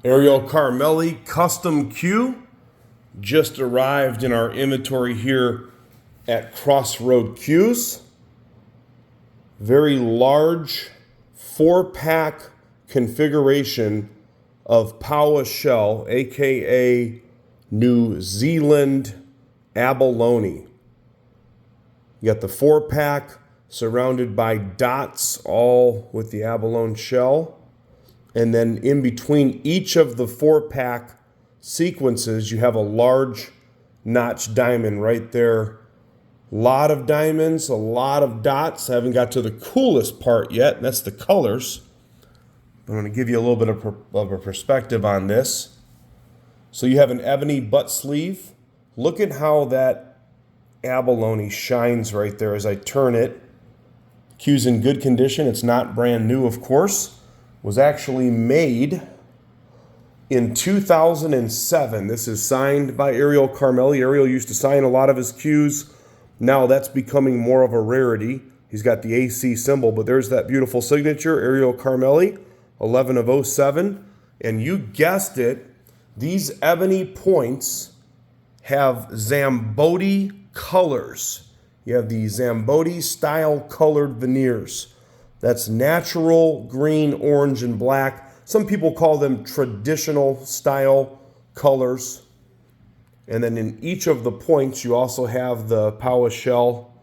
ARIEL CARMELI Custom Q just arrived in our inventory here at Crossroad Q's. Very large 4-pack configuration of Powa shell, aka New Zealand abalone. You got the 4-pack surrounded by dots, all with the abalone shell. And then in between each of the 4-pack sequences, you have a large notch diamond right there. A lot of diamonds, a lot of dots. I haven't got to the coolest part yet, and that's the colors. I'm going to give you a little bit of a perspective on this. So you have an ebony butt sleeve. Look at how that abalone shines right there as I turn it. Q's in good condition. It's not brand new, of course. Was actually made in 2007. This is signed by ARIEL CARMELI. ARIEL used to sign a lot of his Q's. Now that's becoming more of a rarity. He's got the AC symbol, but there's that beautiful signature, ARIEL CARMELI, 11 of 07. And you guessed it, these ebony points have Szamboti colors. You have the Szamboti style colored veneers. That's natural green, orange, and black. Some people call them traditional style colors. And then in each of the points, you also have the Powa shell,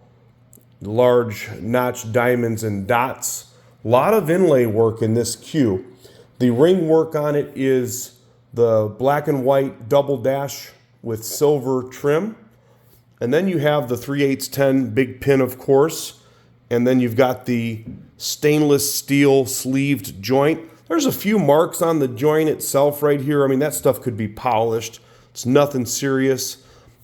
large notch diamonds and dots. A lot of inlay work in this Q. The ring work on it is the black and white double dash with silver trim. And then you have the 3/8 big pin, of course. And then you've got the stainless steel sleeved joint. There's a few marks on the joint itself right here. I mean, that stuff could be polished. It's nothing serious.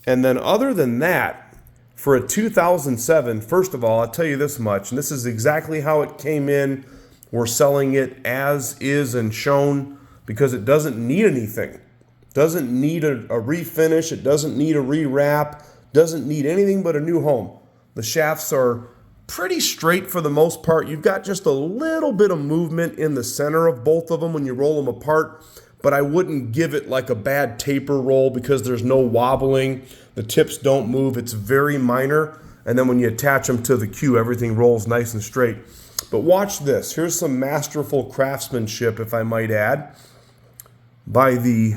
And then other than that, for a 2007, first of all, I'll tell you this much, and this is exactly how it came in. We're selling it as is and shown because it doesn't need anything. It doesn't need a refinish. It doesn't need a rewrap. Doesn't need anything but a new home. The shafts are pretty straight for the most part. You've got just a little bit of movement in the center of both of them when you roll them apart, but I wouldn't give it like a bad taper roll because there's no wobbling. The tips don't move. It's very minor. And then when you attach them to the Q, everything rolls nice and straight. But watch this. Here's some masterful craftsmanship, if I might add, by the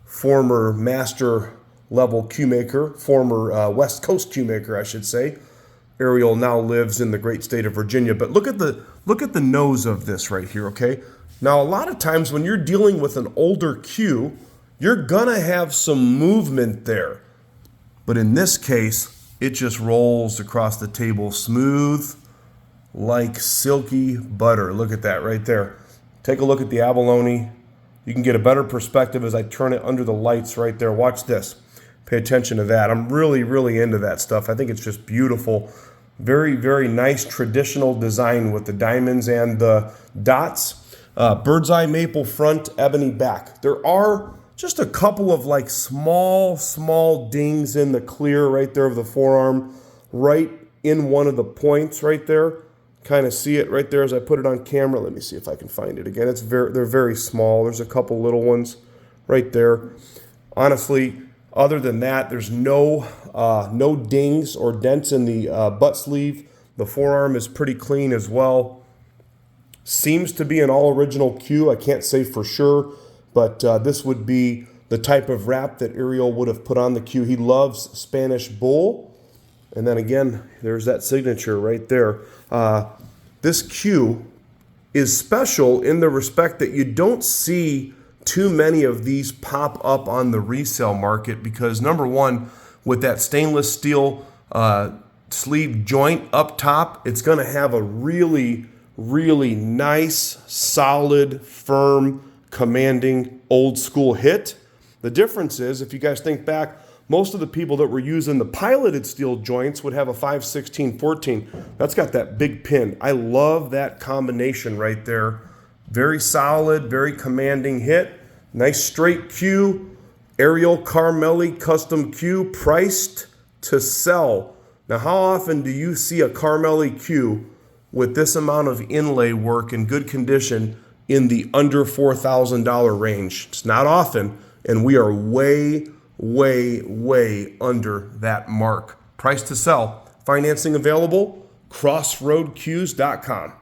former master level Q maker, former West Coast Q maker, I should say. ARIEL now lives in the great state of Virginia. But look at the nose of this right here, okay? Now, a lot of times when you're dealing with an older Q, you're gonna have some movement there. But in this case, it just rolls across the table smooth like silky butter. Look at that right there. Take a look at the abalone. You can get a better perspective as I turn it under the lights right there. Watch this. Pay attention to that. I'm really, really into that stuff. I think it's just beautiful. Very, very nice traditional design with the diamonds and the dots. Birdseye Maple front, ebony back. There are just a couple of like small dings in the clear right there of the forearm, right in one of the points right there. Kind of see it right there as I put it on camera. Let me see if I can find it again. They're very small. There's a couple little ones right there. Honestly, other than that, there's no dings or dents in the butt sleeve. The forearm is pretty clean as well. Seems to be an all original Q. I can't say for sure, but this would be the type of wrap that ARIEL would have put on the Q. He loves Spanish bull. And then again, there's that signature right there. This Q is special in the respect that you don't see too many of these pop up on the resale market because number one, with that stainless steel sleeve joint up top, it's going to have a really, really nice, solid, firm, commanding, old school hit. The difference is, if you guys think back, most of the people that were using the piloted steel joints would have a 5/16/14. That's got that big pin. I love that combination right there. Very solid, very commanding hit. Nice straight Q. ARIEL CARMELI Custom Q, priced to sell. Now, how often do you see a CARMELI Q with this amount of inlay work in good condition in the under $4,000 range. It's not often, and we are way, way, way under that mark. Price to sell. Financing available, crossroadcues.com.